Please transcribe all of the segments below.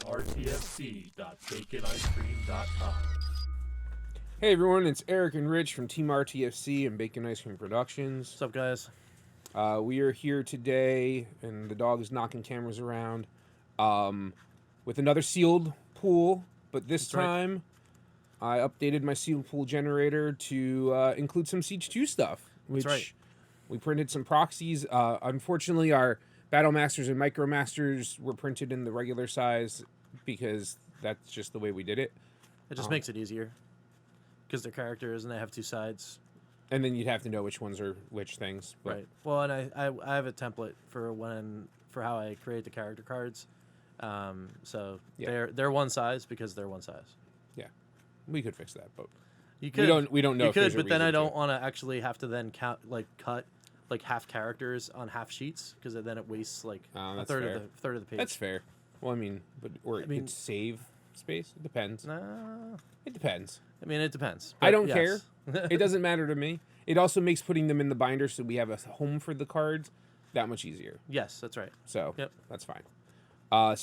rtfc.baconicecream.com. Hey everyone, it's Eric and Rich from Team RTFC and Bacon Ice Cream Productions. What's up, guys? We are here today, and the dog is knocking cameras around, with another sealed pool, but this time I updated my sealed pool generator to include some Siege 2 stuff, which we printed some proxies. Unfortunately, our Battle Masters and Micro Masters were printed in the regular size because that's just the way we did it. It just makes it easier because they're characters and they have two sides. And then you'd have to know which ones are which things. But. Right. Well, and I have a template for how I create the character cards. So they're one size because they're one size. Yeah, we could fix that, but you could. We don't know. You if there's could, a but then I reason don't to. want to actually have to then cut half characters on half sheets because then it wastes a third fair. of the page. That's fair. Well, I mean, it could save space. It depends. It depends. I mean, it depends. I don't care. It doesn't matter to me. It also makes putting them in the binder so we have a home for the cards that much easier. Yes, that's right. So Yep. that's fine. I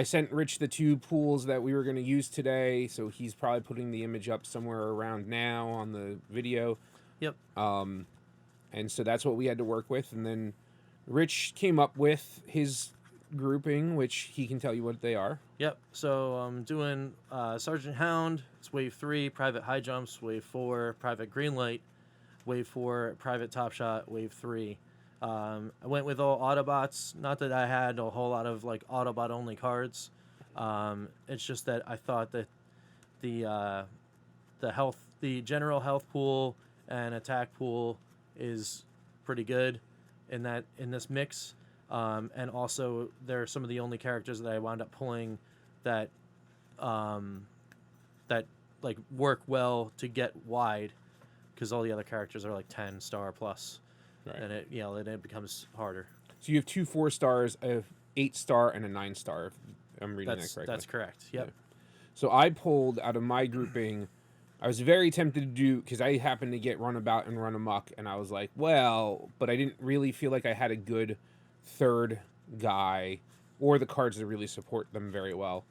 sent Rich the two pools that we were going to use today, so he's probably putting the image up somewhere around now on the video. Yep. And so that's what we had to work with. And then Rich came up with his grouping, which he can tell you what they are. Yep. So I'm doing Sergeant Hound. It's Wave 3. Private High Jumps. Wave 4. Private Greenlight. Wave 4. Private Top Shot. Wave 3. I went with all Autobots. Not that I had a whole lot of Autobot only cards. It's just that I thought that the general health pool and attack pool is pretty good in this mix. And also, they're some of the only characters that I wound up pulling that work well to get wide, because all the other characters are 10 star plus, and it becomes harder. So you have 2 4-stars, a 8-star, and a 9-star. If I'm reading that correctly. That's correct. Yep. Yeah. So I pulled out of my grouping. I was very tempted to do, because I happened to get Runabout and Run Amok, and I was like, well, but I didn't really feel like I had a good third guy or the cards that really support them very well.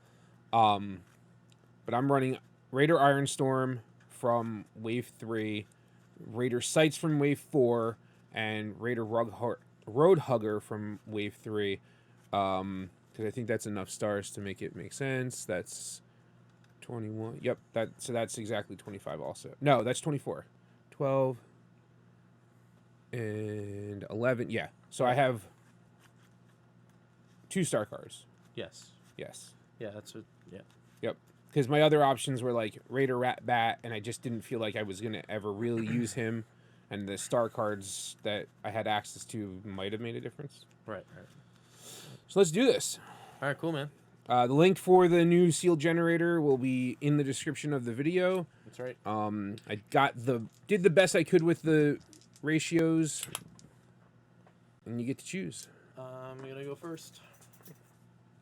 But I'm running Raider Ironstorm from Wave 3, Raider Sights from Wave 4, and Raider Roadhugger from Wave 3. Because I think that's enough stars to make it make sense. That's 21. Yep, so that's exactly 25 also. No, that's 24. 12 and 11. Yeah. So I have 2-star cards. Yes. Yes. Yeah, that's what. Yeah. Yep. Because my other options were Raider Rat Bat, and I just didn't feel like I was going to ever really use him. And the star cards that I had access to might have made a difference. Right. So let's do this. All right, cool, man. The link for the new seal generator will be in the description of the video. That's right. I did the best I could with the ratios, and you get to choose. I'm gonna go first.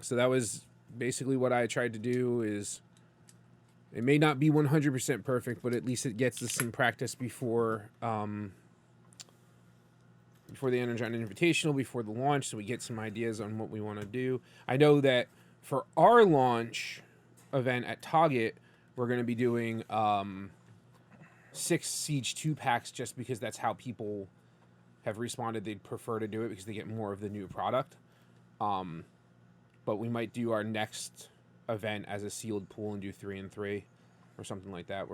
So that was basically what I tried to do. Is it may not be 100% perfect, but at least it gets us some practice before the Energon Invitational, before the launch, so we get some ideas on what we want to do. I know that for our launch event at Target, we're going to be doing 6 Siege 2 packs, just because that's how people have responded. They'd prefer to do it because they get more of the new product. But we might do our next event as a sealed pool and do 3 and 3 or something like that.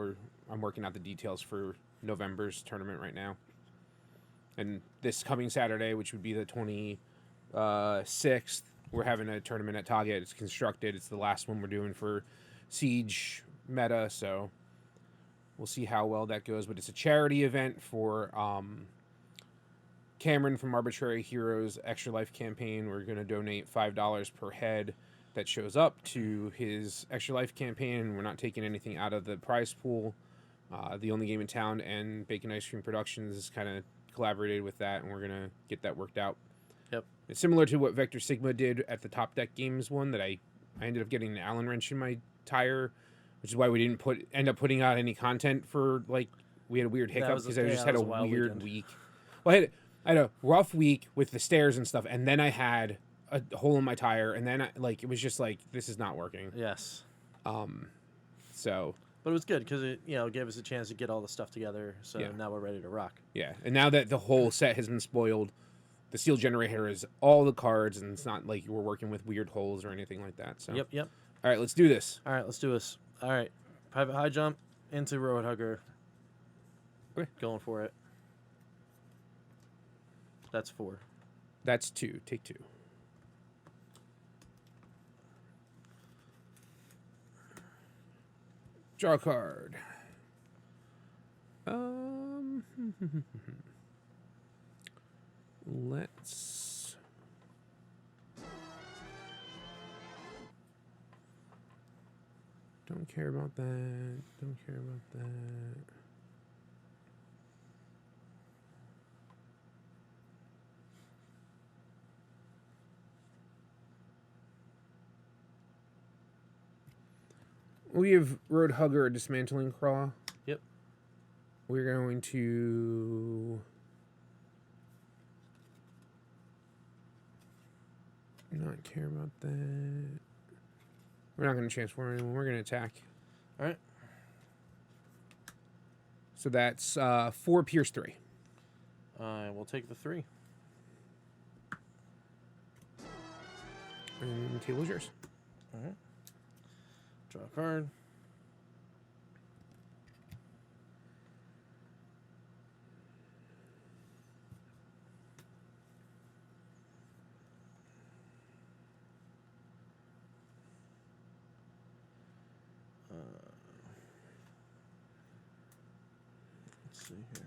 I'm working out the details for November's tournament right now. And this coming Saturday, which would be the 26th, we're having a tournament at Target. It's constructed. It's the last one we're doing for Siege meta, so we'll see how well that goes. But it's a charity event for Cameron from Arbitrary Heroes Extra Life campaign. We're going to donate $5 per head that shows up to his Extra Life campaign. We're not taking anything out of the prize pool. The Only Game in Town and Bacon Ice Cream Productions is kind of collaborated with that, and we're going to get that worked out. Yep. It's similar to what Vector Sigma did at the Top Deck Games one that I ended up getting an Allen wrench in my tire, which is why we didn't end up putting out any content for, we had a weird hiccup because I just had a weird week. Well, I had a rough week with the stairs and stuff, and then I had a hole in my tire, and then it was just like, this is not working. Yes. So But it was good because it gave us a chance to get all the stuff together. So Yeah. now we're ready to rock. yeah, and now that the whole set has been spoiled, the seal generator is all the cards, and it's not like we're working with weird holes or anything like that. So Yep. All right, let's do this. All right, let's do this. All right, private high jump into road hugger. Okay. Going for it. That's 4. That's 2. Take 2. Draw a card. Let's. Don't care about that. Don't care about that. We have Road Hugger or Dismantling Craw. Yep. We're going to not care about that. We're not going to transform anyone. We're going to attack. All right. So that's 4 Pierce 3. I will take the 3. And table is yours. All right. Draw a card. Let's see here.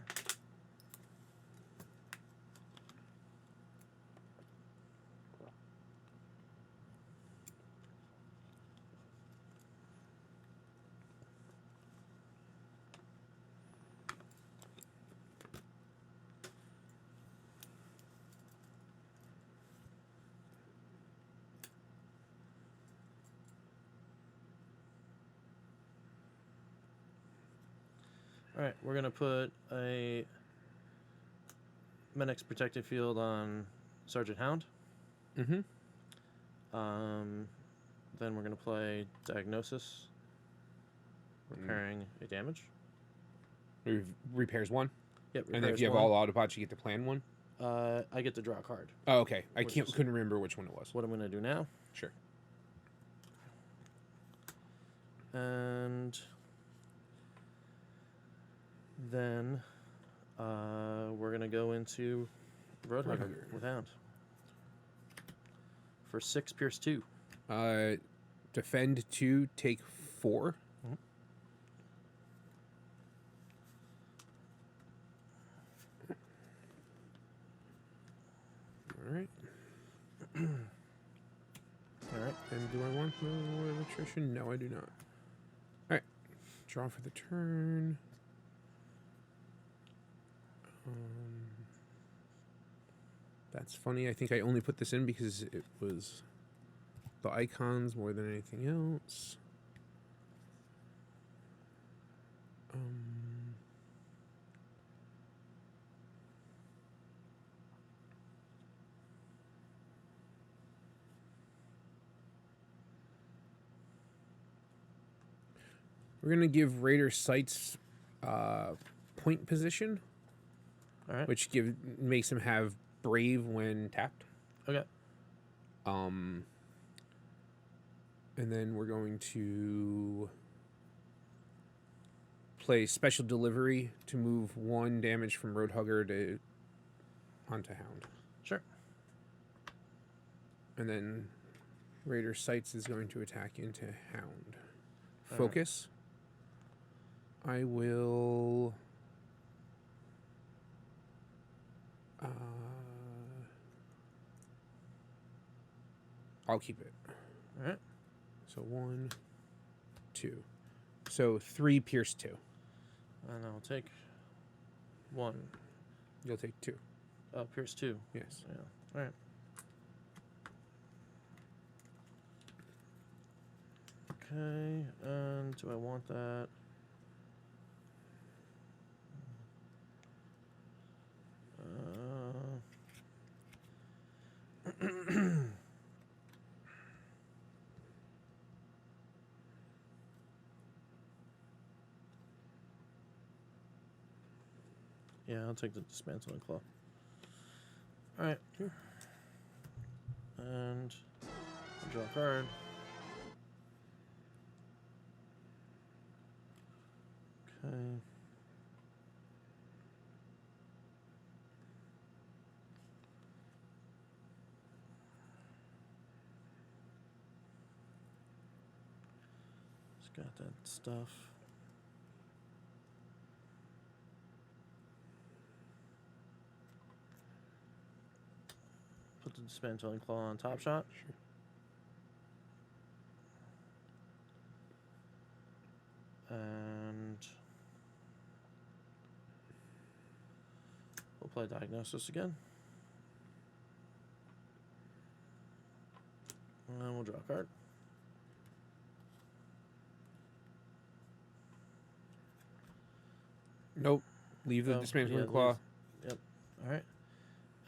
All right, we're gonna put a Menac's protected field on Sergeant Hound. Mm-hmm. Then we're gonna play Diagnosis, repairing a damage. Repairs 1. Yep. And then if repairs you have one. all Autobots, you get to plan 1. I get to draw a card. Oh, okay. I Which is- couldn't remember which one it was. What I'm gonna do now, Sure. and then we're gonna go into Road Hugger Roadhugger. with Hound for 6 Pierce 2. Defend 2, take 4. Mhm. All right. All right. And do I want the War of Attrition? No, I do not. All right. Draw for the turn. That's funny. I think I only put this in because it was the icons more than anything else. We're going to give Raider Sights point position, All right. which makes him have Brave when tapped. Okay. And then we're going to play Special Delivery to move 1 damage from Roadhugger to onto Hound. Sure. And then Raider Sights is going to attack into Hound. All right. Focus. I will... I'll keep it. All right. So 1, 2. So 3 Pierce 2. And I'll take 1. You'll take 2. Pierce 2. Yes. Yeah. All right. Okay. And do I want that? Yeah, I'll take the Dismantling Claw. All right. And I'll draw a card. Okay. It's got that stuff. Put the Dismantling Claw on Top Shot. Sure. And we'll play Diagnosis again. And we'll draw a card. Nope. Leave the Oh, Dismantling yeah, Claw. Yep. All right.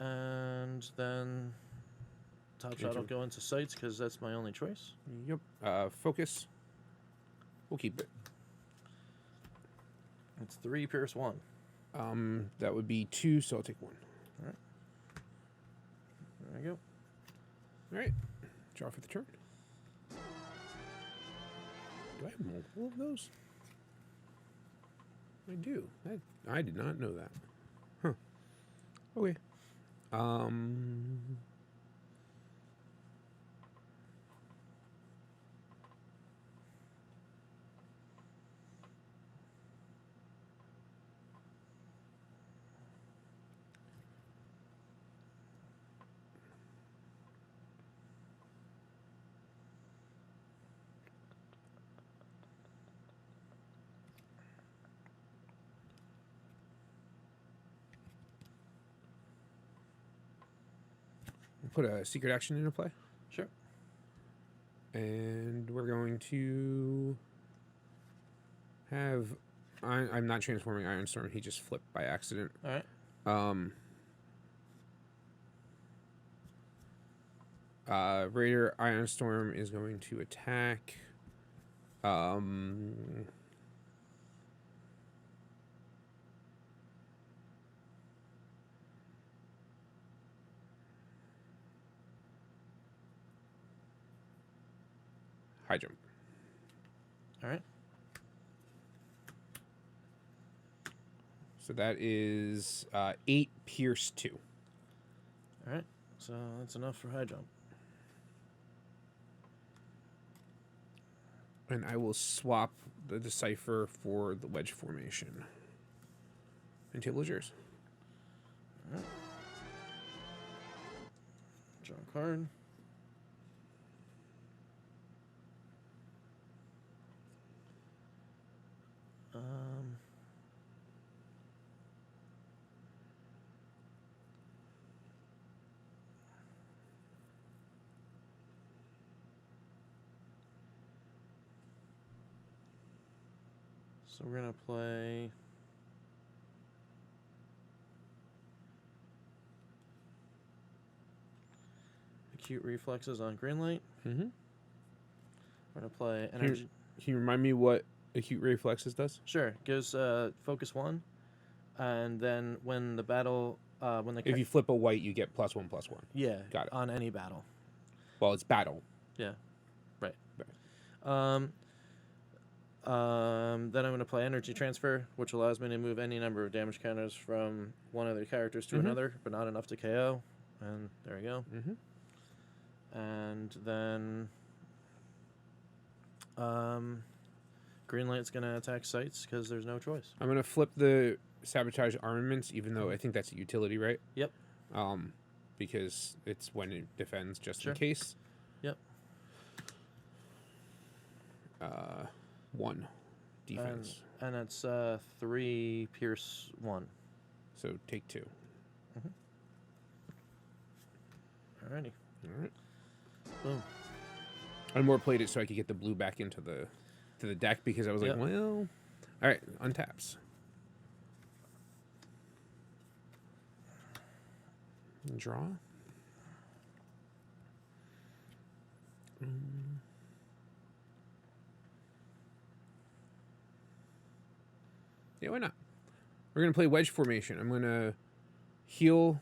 And then Top Shot will go into Sights because that's my only choice. Yep. Focus. We'll keep it. It's 3 Pierce 1. That would be 2, so I'll take 1. All right. There we go. All right. Draw for the turn. Do I have multiple of those? I do. I did not know that. Huh. Okay. Put a secret action into play. Sure. And we're going to have... I'm not transforming Ironstorm. He just flipped by accident. All right. Raider Ironstorm is going to attack. High jump. All right. So that is 8 Pierce 2. All right. So that's enough for High Jump. And I will swap the Decipher for the Wedge Formation. And table is yours. All right. Draw a card. So we're gonna play Acute Reflexes on green light. Mm-hmm. We're gonna play Energy. Can you remind me what Acute Reflexes does? Sure, gives Focus 1, and then when the battle, when the If you flip a white, you get +1/+1. yeah, Got it. on any battle. Well, it's battle. Yeah, right. Right. Then I'm going to play Energy Transfer, which allows me to move any number of damage counters from one of the characters to another, but not enough to KO. And there we go. And then green light's going to attack Sights because there's no choice. I'm going to flip the Sabotage Armaments, even though I think that's a utility, right? Yep. Because it's when it defends just Sure. in case. Yep. 1 defense. And it's 3 Pierce 1. So take 2. Alrighty. All right. Boom. I more played it so I could get the blue back into the deck because I was like, Yep. well, all right, untaps. Draw. Yeah, why not? We're gonna play wedge formation. I'm gonna heal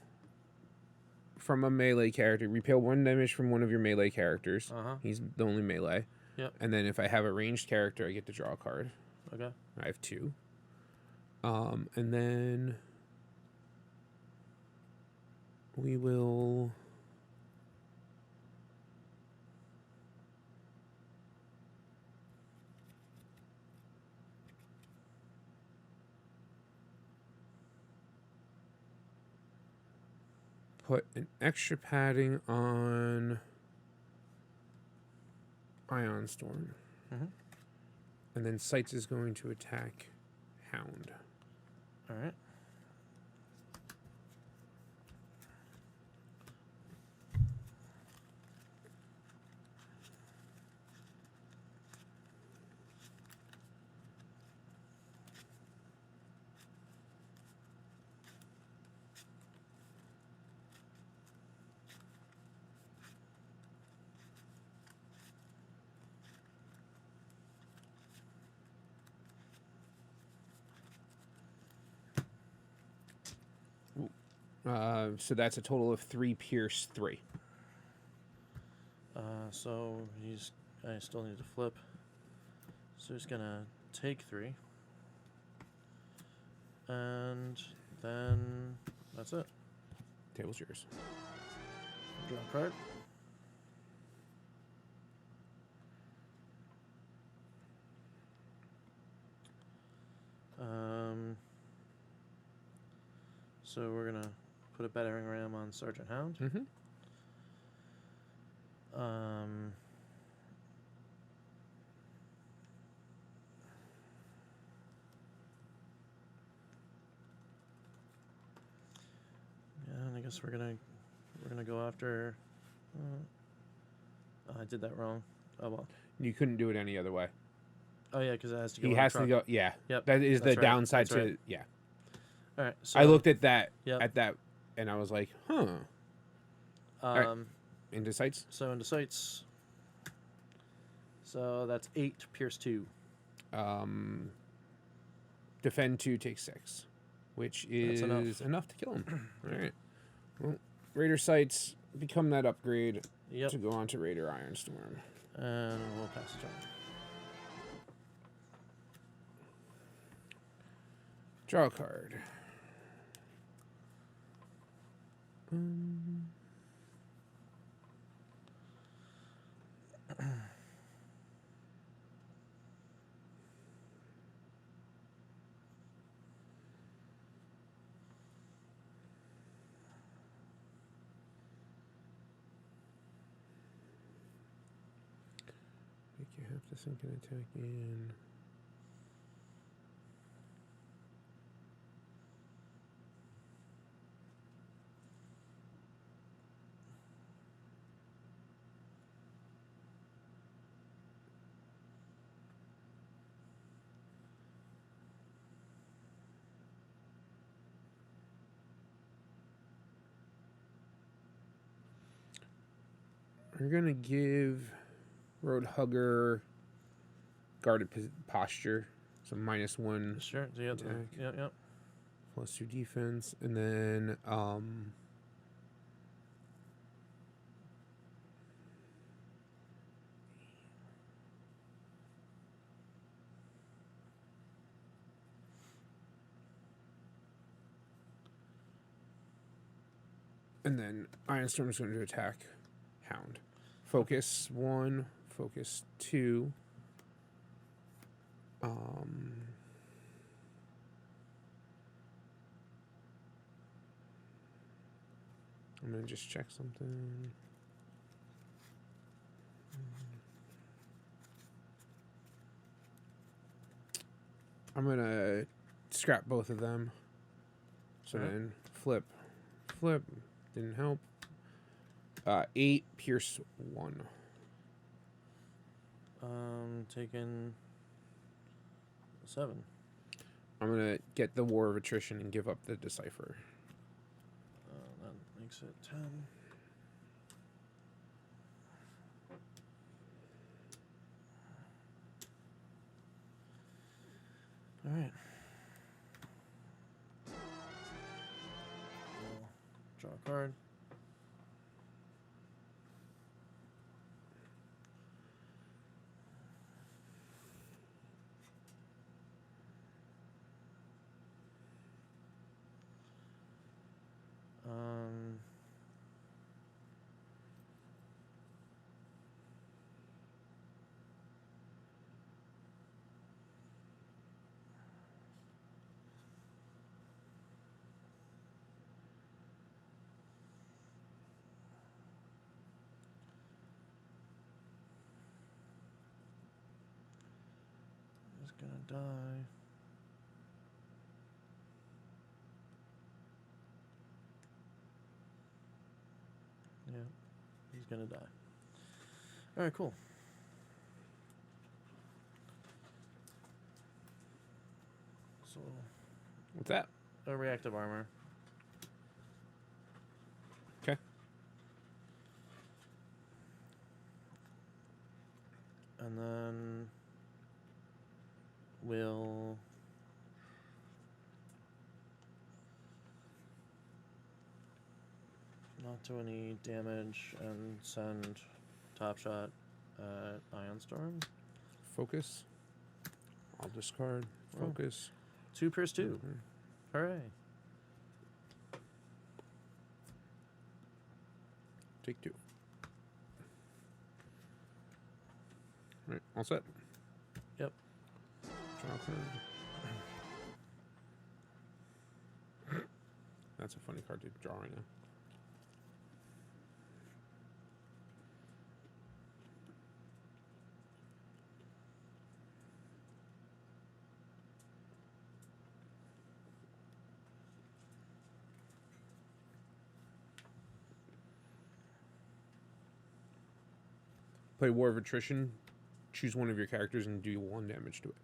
from a melee character. Repel 1 damage from one of your melee characters. He's the only melee. Yep. And then if I have a ranged character, I get to draw a card. Okay. I have 2. And then we will put an extra padding on Ion Storm. And then Sights is going to attack Hound. All right. So that's a total of 3 pierce 3. So I still need to flip. So he's gonna take 3. And then that's it. Table's yours. Draw a card. So we're gonna put a battering ram on Sergeant Hound. Yeah, and I guess we're gonna go after. I did that wrong. Oh well. You couldn't do it any other way. Oh yeah, because it has to go. He on the has to truck. go. Yeah. Yep. That is the That's right. downside That's to right. yeah. All right. So I looked at that Yep. and I was like, huh. right. Into Sights. So into Sights. So that's 8 pierce 2. Defend 2, take 6, which is enough to kill him. All right. Well, Raider Sights become that upgrade to go on to Raider Ironstorm. And we'll pass the turn. Draw a card. Make you have to sink an attack in. We're going to give Road Hugger guarded posture, so -1 Sure. Yep. attack, Yep. +2 defense, and then Ironstorm is going to attack Hound. Focus 1, focus 2. I'm going to just check something. I'm going to scrap both of them. So then flip. Didn't help. 8 pierce 1. Taking 7. I'm going to get the War of Attrition and give up the Decipher. That makes it 10. All right. card. He's gonna die. Yeah, he's gonna die. All right, cool. So, What's that? a reactive armor. Okay. And then we'll not do any damage and send Top Shot at Ion Storm. Focus. I'll discard. Focus. 2 Pierce 2. Mhm. Hooray. Take 2. All right, all set. Yep. Draw a card. That's a funny card to draw right now. Play War of Attrition. Choose one of your characters and do 1 damage to it.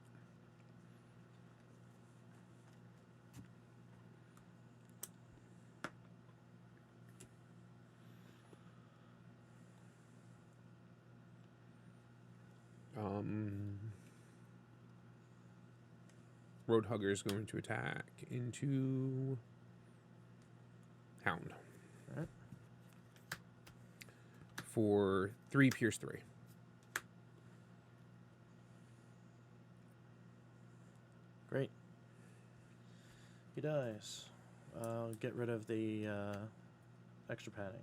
Roadhugger is going to attack into Hound. All right. For 3 Pierce 3. Great. He dies. I'll get rid of the extra padding.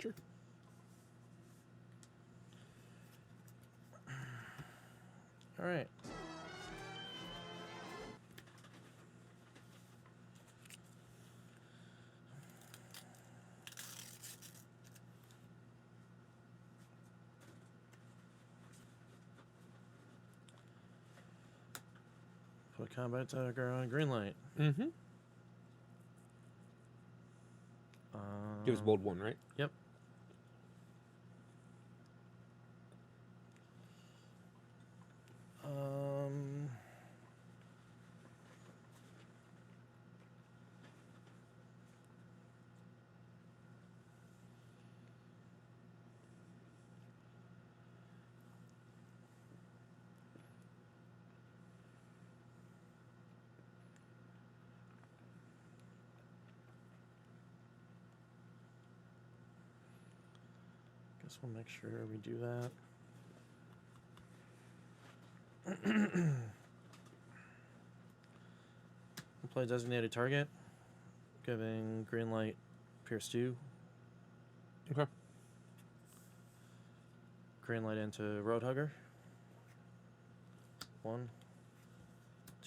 Sure. All right. Put combat dagger on green light. Mm-hmm. Give us bold 1, right? Yep. Guess we'll make sure we do that. We'll play designated target, giving green light Pierce 2. Okay. Green light into Roadhugger. 1,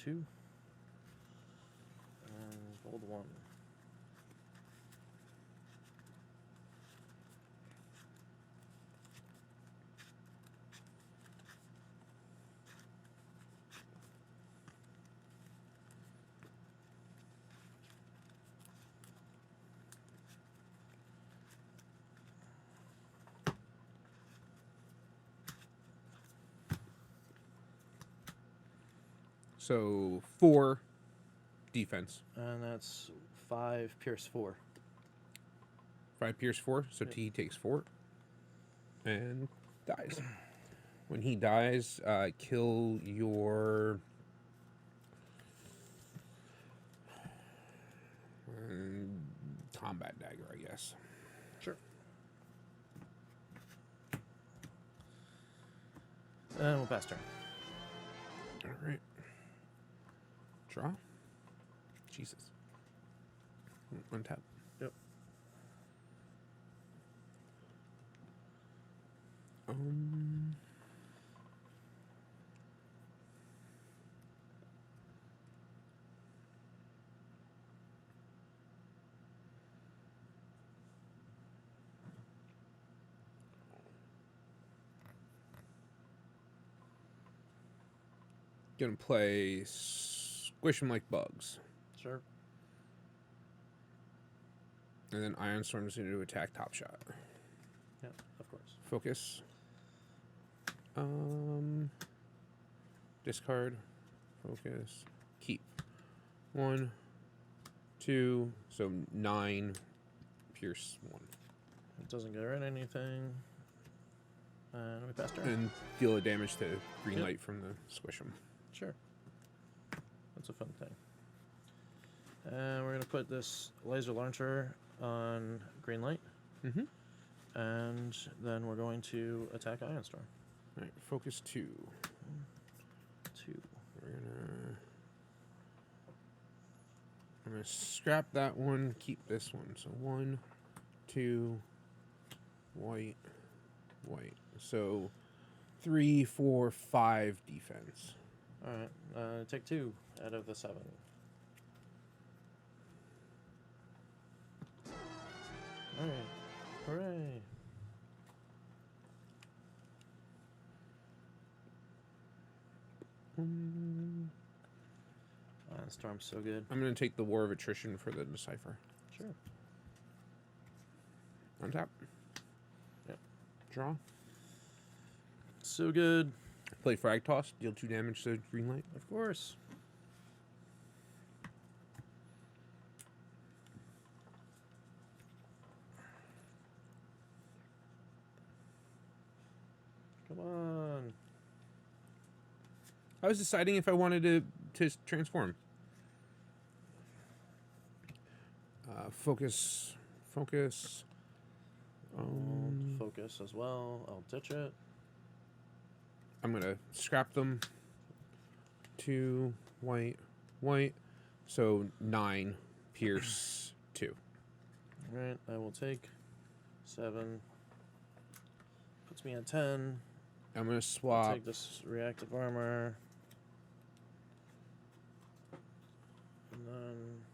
2, and bold 1. So 4 defense. And that's 5 Pierce 4. 5 Pierce 4. So Yep. T takes 4. And dies. When he dies, kill your And combat dagger, I guess. Sure. And we'll pass turn. All right. Draw. Jesus. Untap. Yep. Gonna play Squish 'em Like Bugs. Sure. And then Iron Storm's going to attack Top Shot. Yeah, of course. Focus. Discard. Focus. Keep. 1, 2, so 9. Pierce 1. It doesn't get rid of anything. And we pass turn. And deal a damage to green Yep. light from the Squish 'em. Sure. That's a fun thing. And we're going to put this laser launcher on green light. Mm-hmm. And then we're going to attack Ion Storm. Alright, focus 2. 2. I'm gonna scrap that one, keep this one. So 1, 2, white, white. So 3, 4, 5 defense. Alright, take 2 out of the 7. Alright, hooray. Ion Storm's so good. I'm gonna take the War of Attrition for the Decipher. Sure. Untap. Yep. Draw. So good. Play Frag Toss, deal 2 damage to green light. Of course. Come on. I was deciding if I wanted to transform. Focus. Focus. Focus as well. I'll ditch it. I'm gonna scrap them. 2 white, white. So 9 pierce 2. Alright, I will take 7. Puts me at 10. I'm gonna I'll swap. take this reactive armor. And then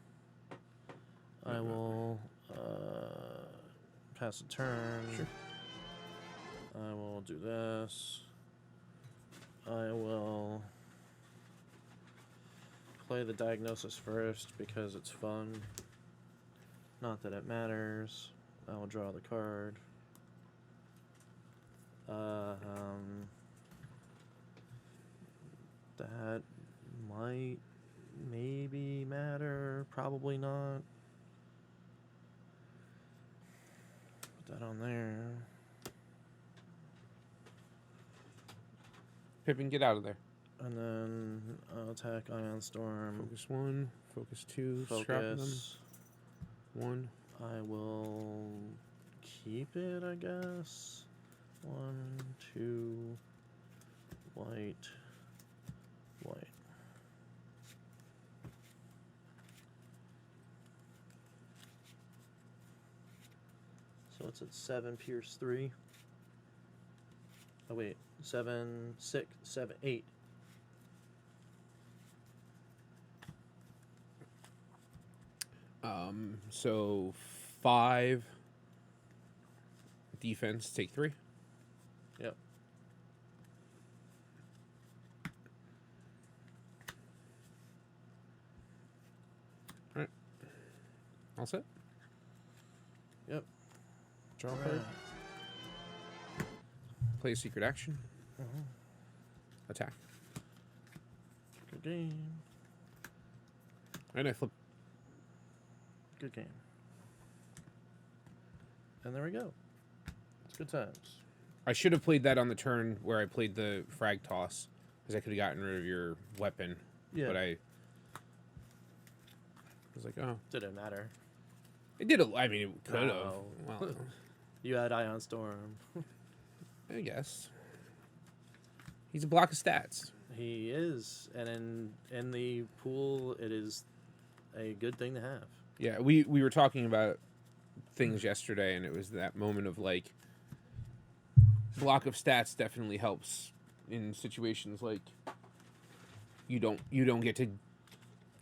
I will pass a turn. Sure. I will do this. I will play the diagnosis first because it's fun. Not that it matters. I will draw the card. That might maybe matter. Probably not. Put that on there. Pippin, get out of there. And then I'll attack Ion Storm. Focus 1, focus 2, scrap them. Focus. 1. I will keep it, I guess. 1, 2, white, white. So it's at 7, pierce 3. Oh wait, 7, 6, 7, 8. So 5 defense, take 3. Yep. All right. All set? Yep. Draw a card. Play a secret action. Attack. Good game. And I flip. Good game. And there we go. It's good times. I should have played that on the turn where I played the frag toss, because I could have gotten rid of your weapon. Yeah. But I was like, oh, Didn't matter. it did. I mean, it could have. No. Well, You had Ion Storm. I guess he's a block of stats. He is, and in the pool, it is a good thing to have. Yeah, we were talking about things yesterday, and it was that moment of like, block of stats definitely helps in situations like you don't get to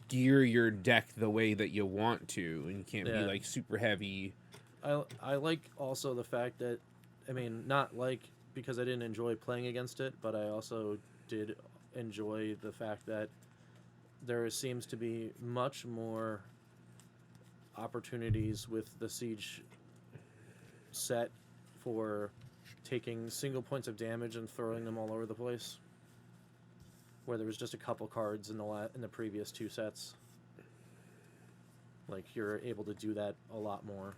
gear your deck the way that you want to, and you can't be like super heavy. I like also the fact that, I mean, not like because I didn't enjoy playing against it, but I also did enjoy the fact that there seems to be much more opportunities with the Siege set for taking single points of damage and throwing them all over the place, where there was just a couple cards in the previous 2 sets. Like, you're able to do that a lot more.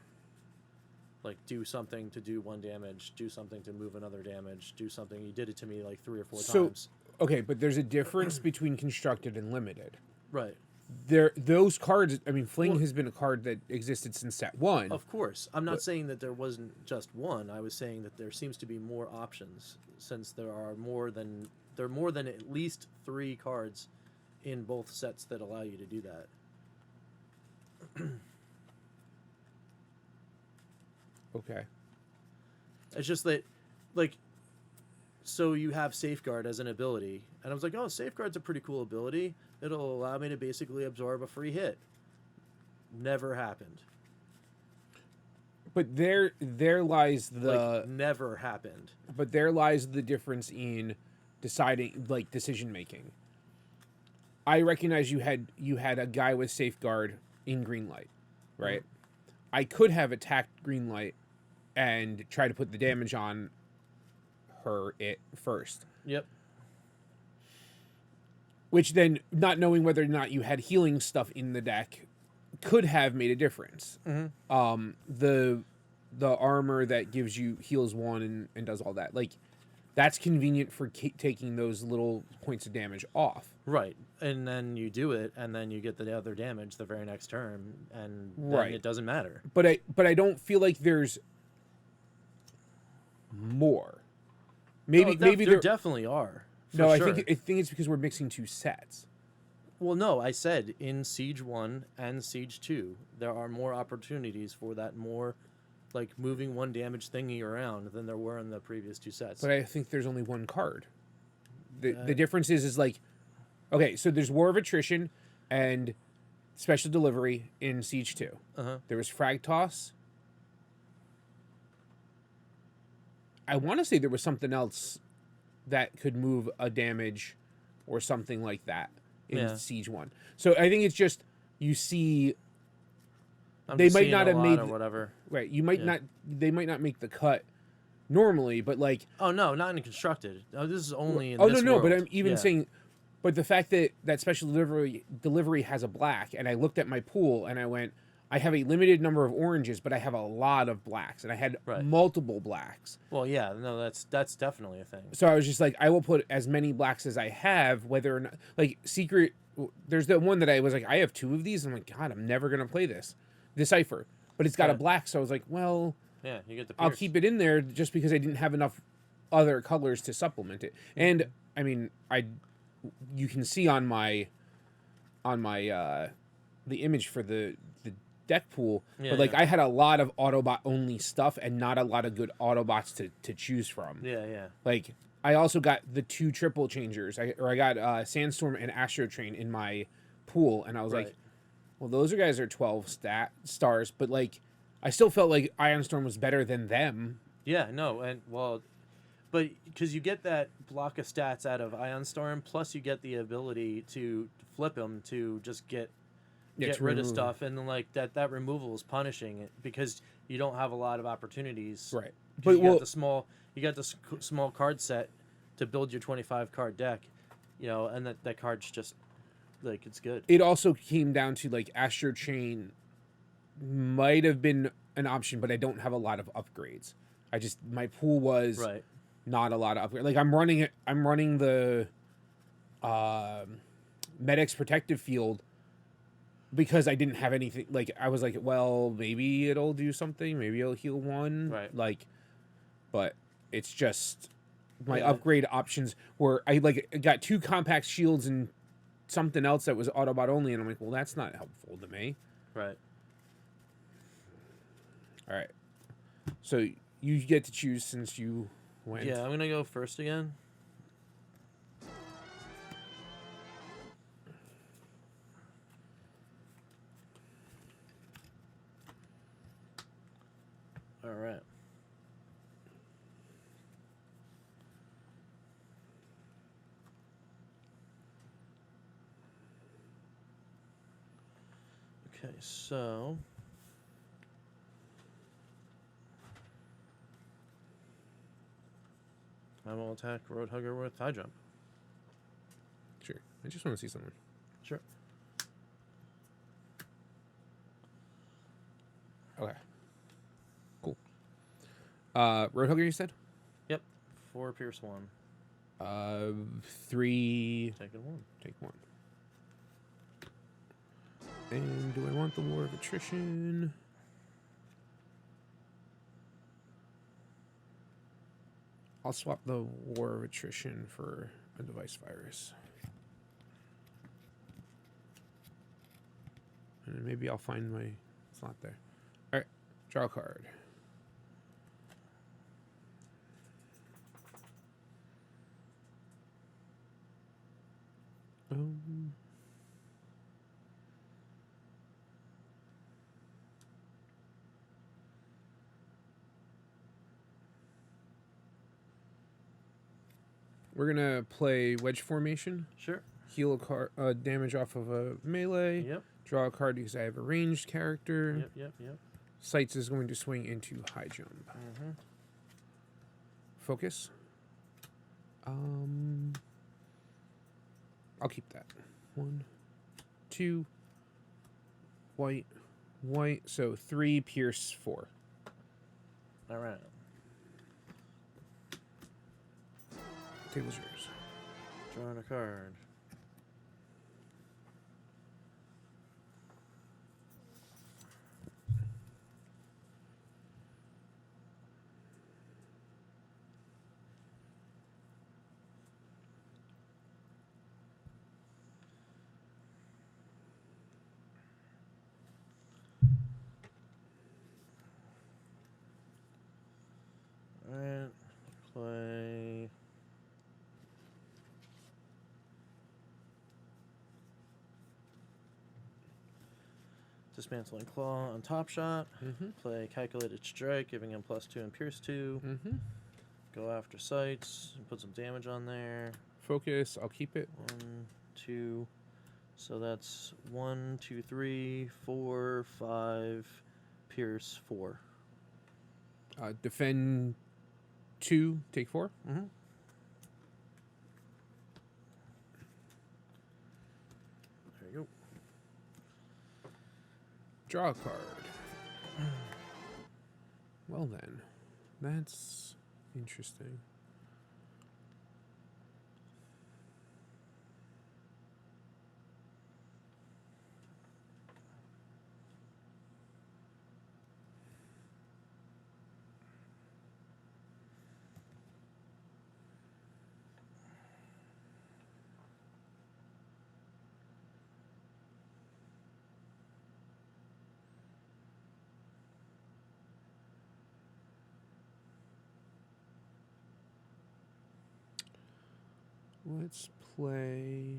Like, do something to do 1 damage, do something to move another damage, do something. You did it to me like 3 or 4 times. Okay, but there's a difference between constructed and limited. Right. Those cards, I mean, Fling has been a card that existed since set 1. Of course. I'm not saying that there wasn't just one. I was saying that there seems to be more options, since there are more than at least 3 cards in both sets that allow you to do that. Okay. It's just that, like, so you have Safeguard as an ability, and I was like, oh, Safeguard's a pretty cool ability. It'll allow me to basically absorb a free hit. Never happened. But there lies the never happened. But there lies the difference in deciding, like, decision making. I recognize you had a guy with Safeguard in green light, right? I could have attacked green light and try to put the damage on it first. Yep. Which then, not knowing whether or not you had healing stuff in the deck, could have made a difference. Mm-hmm. The armor that gives you heals 1 and does all that, like, that's convenient for taking those little points of damage off. Right, and then you do it, and then you get the other damage the very next turn, and then it doesn't matter. But I don't feel like there's more. Maybe there definitely are. No, sure. I think it's because we're mixing 2 sets. Well, no, I said in Siege 1 and Siege 2, there are more opportunities for that more, like, moving 1 damage thingy around than there were in the previous 2 sets. But I think there's only 1 card. The difference is like, okay, so there's War of Attrition and Special Delivery in Siege 2. There was Frag Toss. I want to say there was something else that could move a damage or something like that in Siege 1. So I think it's just, you see, they might not have made or whatever. Right, you might not. They might not make the cut normally, but like. Oh no, not in constructed. Oh, this is only in. Oh this no, world. but I'm even saying, but the fact that special delivery has a black, and I looked at my pool and I went, I have a limited number of oranges, but I have a lot of blacks, and I had multiple blacks. Well, yeah, no, that's definitely a thing. So I was just like, I will put as many blacks as I have, whether or not, like, secret. There's the one that I was like, I have 2 of these. I'm like, God, I'm never gonna play this. Decipher, but it's got a black, so I was like, well, yeah, you get the. I'll keep it in there just because I didn't have enough other colors to supplement it. And I mean, you can see on my the image for the deck pool, but like I had a lot of Autobot only stuff and not a lot of good Autobots to choose from. Yeah. Like, I also got the 2 triple changers. I got Sandstorm and Astro Train in my pool, and I was like, well, those guys are 12 stars, but like, I still felt like Ion Storm was better than them. Yeah, no, and well, but because you get that block of stats out of Ion Storm, plus you get the ability to flip them to just get rid of stuff, and then like that removal is punishing it because you don't have a lot of opportunities. Right, but you got the small card set to build your 25 card deck, and that card's just. Like, it's good. It also came down to, like, Astro Chain might have been an option, but I don't have a lot of upgrades. My pool was not a lot of upgrades. Like, I'm running the Medics Protective Field because I didn't have anything. Like I was like, well, maybe it'll do something. Maybe it'll heal one. Right. Like, but it's just my Yeah. upgrade options were I got 2 compact shields and something else that was Autobot only, and I'm like, well, that's not helpful to me. Right. All right. So you get to choose since you went. Yeah, I'm gonna go first again. All right. Okay, so I will attack Roadhugger with high jump. Sure. I just want to see something. Sure. Okay. Cool. Roadhugger, you said? Yep. 4 pierce 1. 3. Taking 1. Take 1. And do I want the War of Attrition? I'll swap the War of Attrition for a device virus. And maybe I'll find my slot there. Alright, draw a card. We're gonna play wedge formation. Sure. Heal a card, damage off of a melee. Yep. Draw a card because I have a ranged character. Yep. Sights is going to swing into high jump. Mm-hmm. Focus. I'll keep that. 1, 2. White. So 3 pierce 4. All right. Table's yours. Drawing a card. All right. Play. Dismantling Claw on Top Shot. Mm-hmm. Play Calculated Strike, giving him +2 and Pierce 2. Mm-hmm. Go after Sights and put some damage on there. Focus. I'll keep it. 1, 2. So that's 1, 2, 3, 4, 5. Pierce 4. Defend 2. Take 4. Mm-hmm. There you go. Draw a card. Well then, that's interesting. Let's play.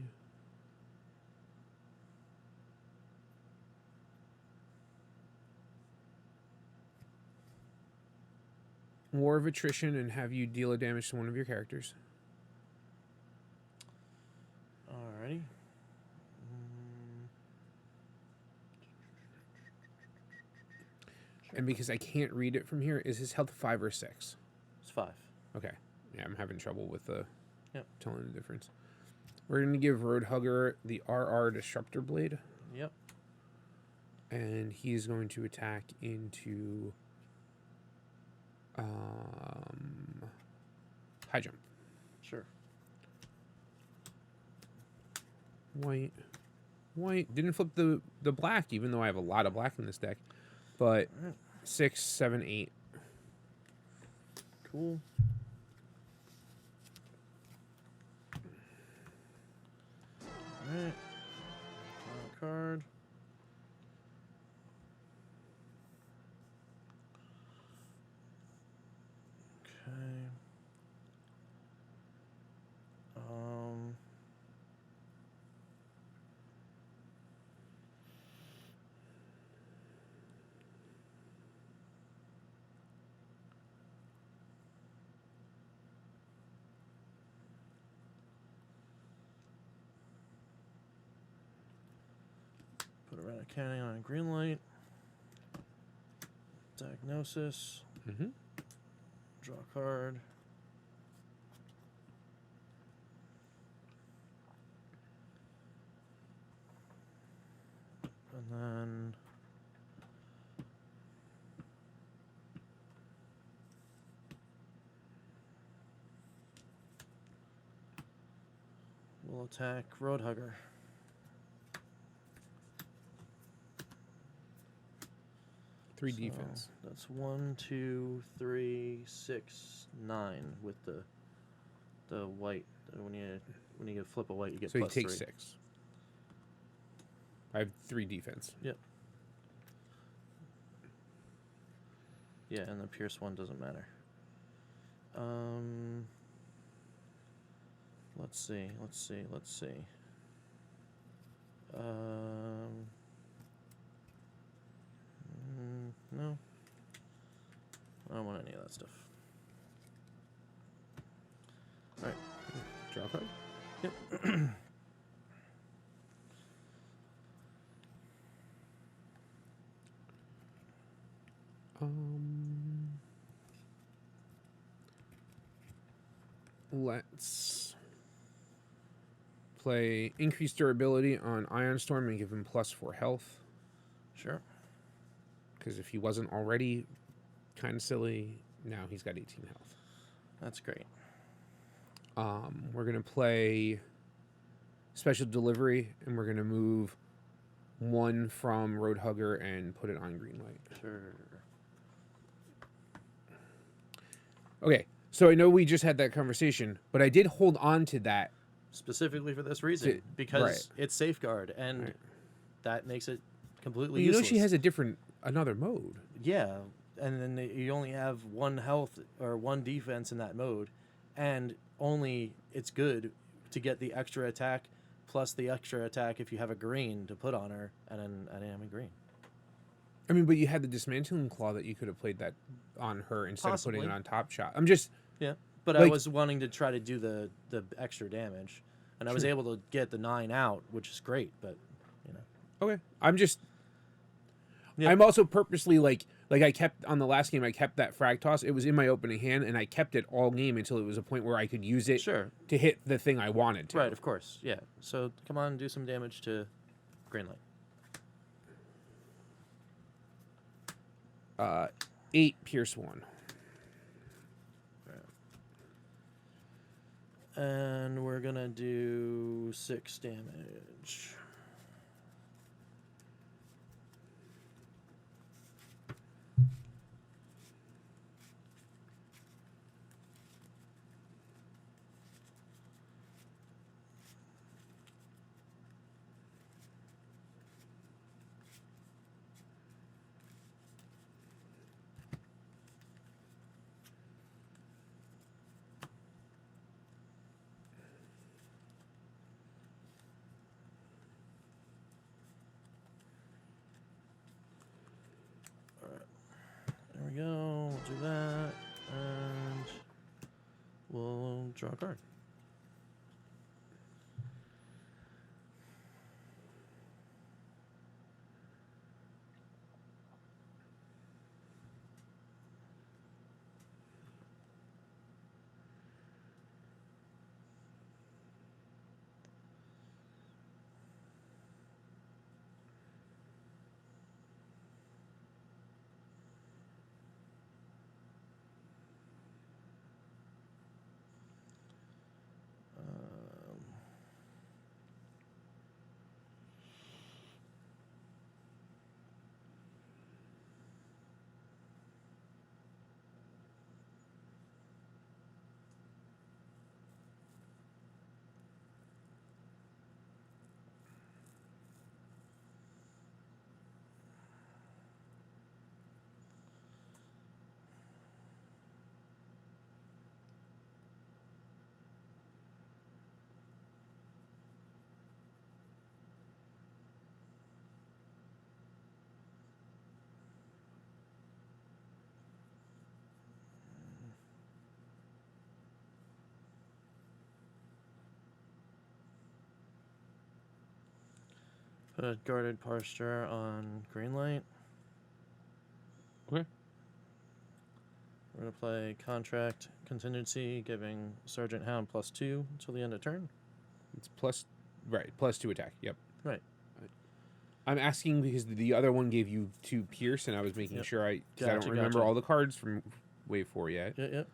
War of Attrition and have you deal a damage to one of your characters. Alrighty. And because I can't read it from here, is his health 5 or 6? It's 5. Okay. Yeah, I'm having trouble with Yep. telling the difference. We're going to give Roadhugger the RR Disruptor Blade. Yep. And he's going to attack into high jump. Sure. White. white. Didn't flip the black, even though I have a lot of black in this deck. But 6, 7, 8. Cool. Alright. Draw a card. Okay. Put a red cannon on a green light. Diagnosis. Mm-hmm. Draw a card. And then we'll attack Roadhugger. Three defense. That's 1, 2, 3, 6, 9 with the white. When you flip a white, you get So you plus take 3. 6. I have 3 defense. Yep. Yeah, and the pierce one doesn't matter. Let's see. No. I don't want any of that stuff. Alright. Draw a card. Yep. Let's play increased durability on Ion Storm and give him +4 health. Sure. Because if he wasn't already kind of silly, now he's got 18 health. That's great. We're going to play Special Delivery, and we're going to move 1 from Roadhugger and put it on green light. Sure. Okay, so I know we just had that conversation, but I did hold on to that. Specifically for this reason, because right. it's safeguard, and Right. that makes it completely Well, you useless. know she has another mode. Yeah, and then you only have 1 health or 1 defense in that mode, and only it's good to get the extra attack plus the extra attack if you have a green to put on her, and then I didn't have a green. I mean, but you had the Dismantling Claw that you could have played that on her instead of putting it Possibly. on Top Shot. I'm just... Yeah, but I Like- was wanting to try to do the extra damage, and I was Sure. able to get the 9 out, which is great, but, you know. Okay. I'm just... Yeah. I'm also purposely, like I kept, on the last game, I kept that Frag Toss. It was in my opening hand, and I kept it all game until it was a point where I could use it Sure. to hit the thing I wanted to. Right, of course, yeah. So, come on, do some damage to green light. 8, Pierce 1. And we're gonna do 6 damage. There we go. We'll do that, and we'll draw a card. Put guarded posture on green light. Okay. We're gonna play contract contingency, giving Sergeant Hound +2 until the end of turn. It's +2 attack. Yep. Right. I'm asking because the other one gave you 2 pierce, and I was making sure because I don't remember Gotcha. all the cards from wave 4 yet. Yep.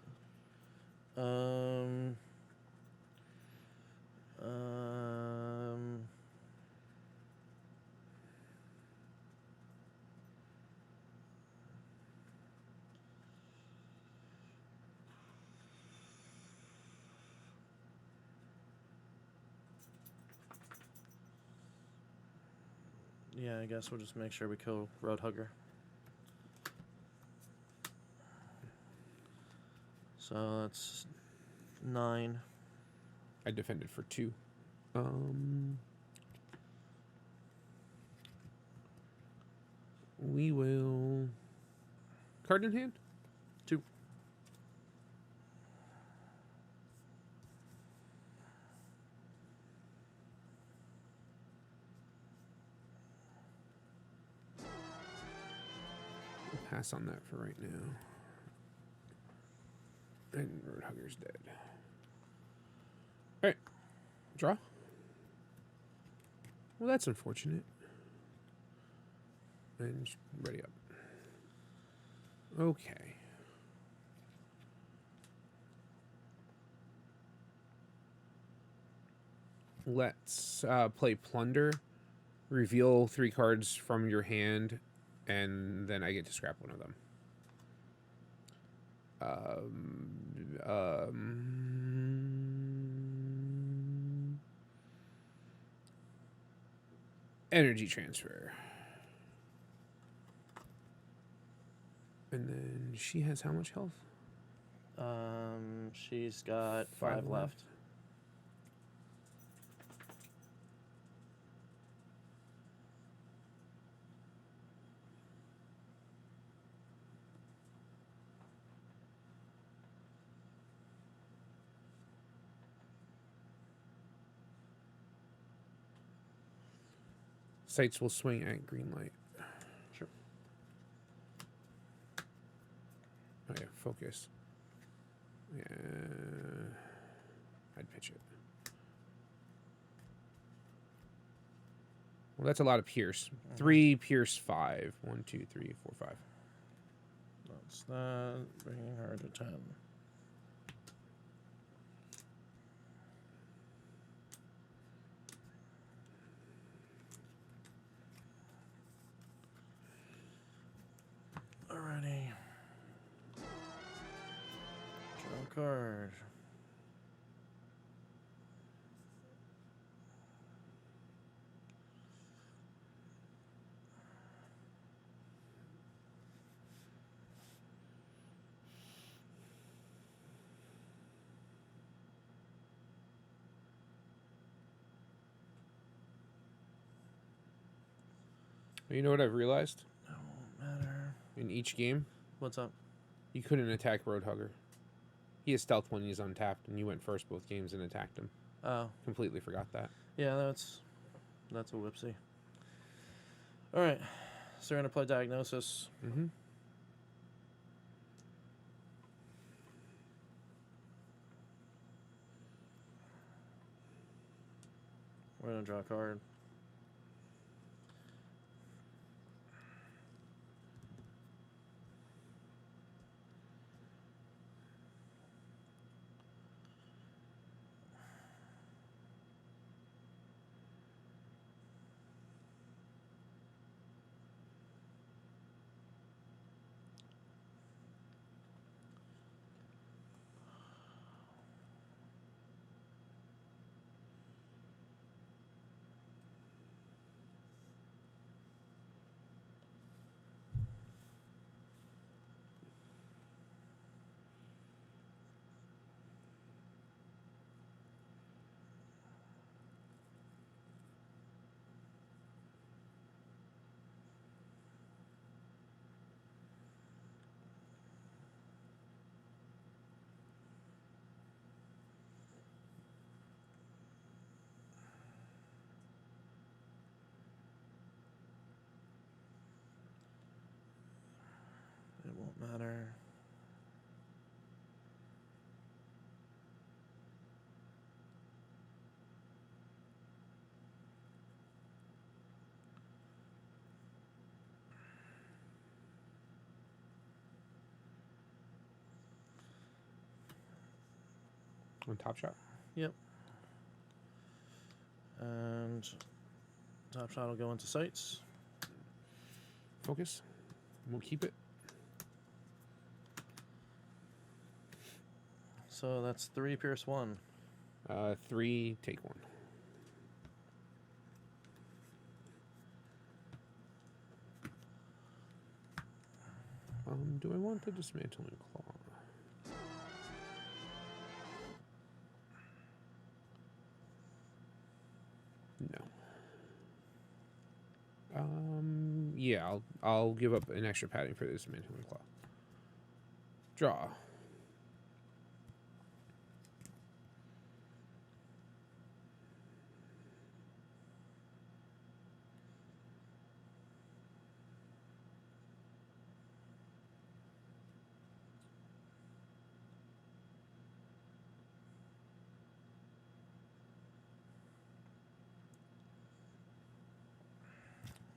Yeah, I guess we'll just make sure we kill Roadhugger. So that's 9. I defended for 2. We will card in hand. 2. We'll pass on that for right now. And Roadhugger's dead. All right, draw. Well, that's unfortunate. And just ready up. Okay. Let's play Plunder. Reveal 3 cards from your hand, and then I get to scrap one of them. Energy transfer. And then she has how much health? She's got 5 left. Sights will swing at green light. Sure. Oh yeah, focus. Yeah, I'd pitch it. Well, that's a lot of pierce. 3 pierce 5. 1, 2, 3, 4, 5. That's that, bringing her to 10. Alrighty. Draw a card. You know what I've realized? That won't matter. In each game, What's up? you couldn't attack Roadhugger. He has stealth when he's untapped, and you went first both games and attacked him. Oh. Completely forgot that. Yeah, that's a whoopsie. Alright. So we're gonna play Diagnosis. Mm-hmm. We're gonna draw a card. Doesn't matter. On Top Shot. Yep. And Top Shot will go into sights. Focus. We'll keep it. So that's 3 Pierce 1. 3, take 1. Do I want the Dismantling Claw? No. Yeah, I'll give up an extra padding for the Dismantling Claw. Draw.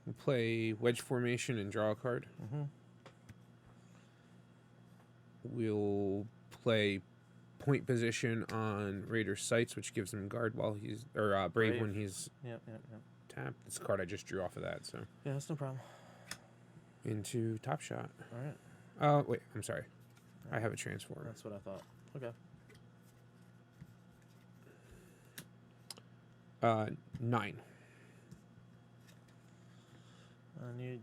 We'll play Wedge Formation and draw a card. Mm-hmm. We'll play Point Position on Raider's Sights, which gives him guard while he's Brave when he's Yep. tapped. This card I just drew off of that, so Yeah, that's no problem. into Top Shot. All right. Wait, I'm sorry. I have a Transform. That's what I thought. Okay. 9.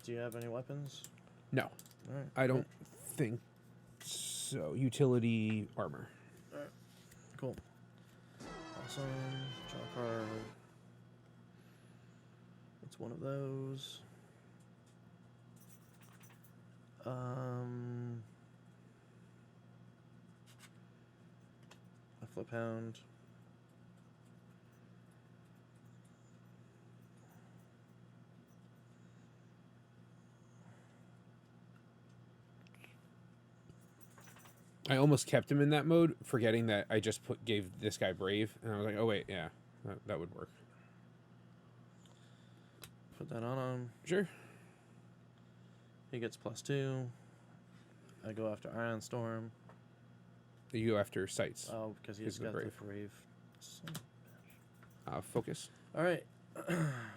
Do you have any weapons? No, All right. I don't think so. Utility armor. All right. Cool. Awesome. Draw a card. It's one of those. A flip hound. I almost kept him in that mode, forgetting that I just gave this guy Brave, and I was like, oh wait, yeah, that would work. Put that on him. Sure. He gets +2. I go after Iron Storm. You go after Sights. Oh, because he's got the Brave. Son of a bitch. Focus. All right.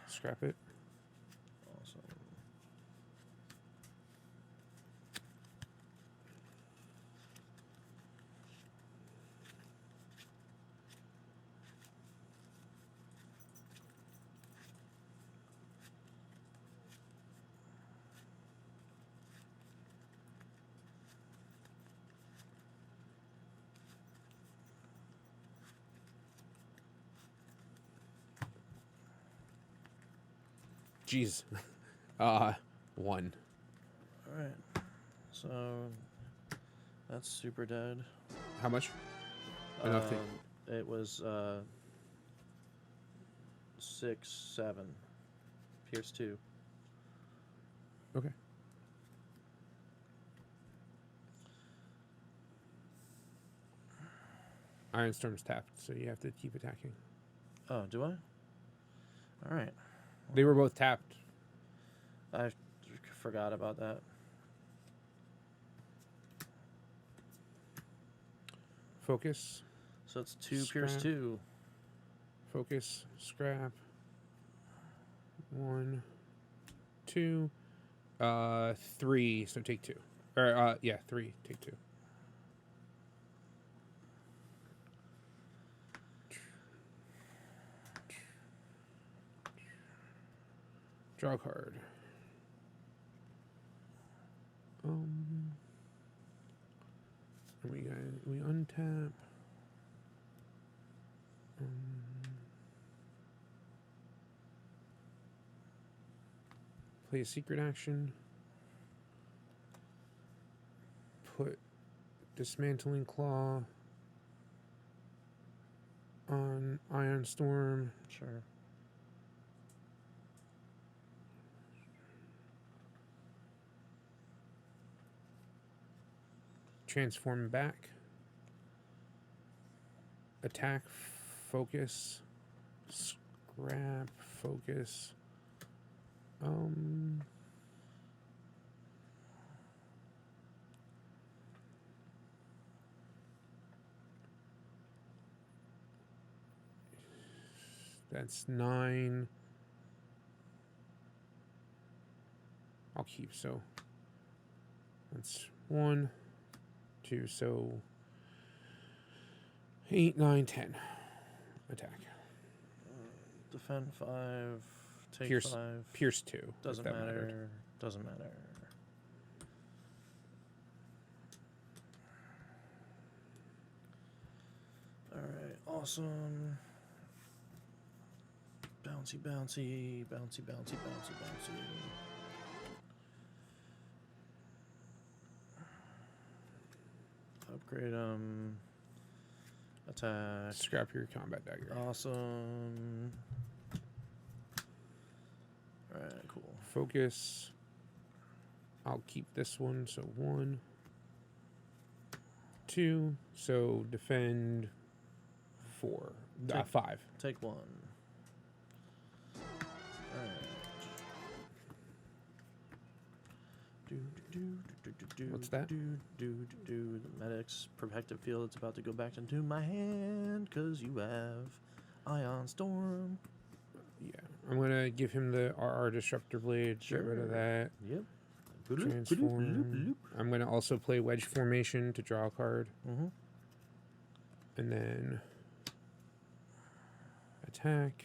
Scrap it. Awesome. Jeez. 1. All right. So that's super dead. How much? Enough. It was 6, 7. Pierce 2. Okay. Iron Storm's tapped, so you have to keep attacking. Oh, do I? All right. They were both tapped. I forgot about that. Focus. So it's 2 Pierce 2. Focus. Scrap. 1, 2, 3. So take 2. Or 3. Take 2. Draw a card. We untap. Play a secret action. Put Dismantling Claw on Iron Storm. Sure. transform back. Attack, focus, scrap, focus. That's 9. I'll keep, so that's 1, 2, so 8, 9, 10. Attack. Defend 5, take Pierce, 5. Pierce 2. Doesn't if that matter. mattered. Doesn't matter. Alright, awesome. Bouncy, bouncy, bouncy, bouncy, bouncy, bouncy. Upgrade attack. Scrap your combat dagger. Awesome. Alright, cool. Focus. I'll keep this one, so 1, 2, so defend 4. Take- 5. Take 1. Alright. What's that? The medic's protective field is about to go back into my hand because you have Ion Storm. Yeah. I'm going to give him the RR Disruptor Blade. Get rid of Sure. that. Yep. Transform. I'm going to also play Wedge Formation to draw a card. Mm-hmm. And then attack.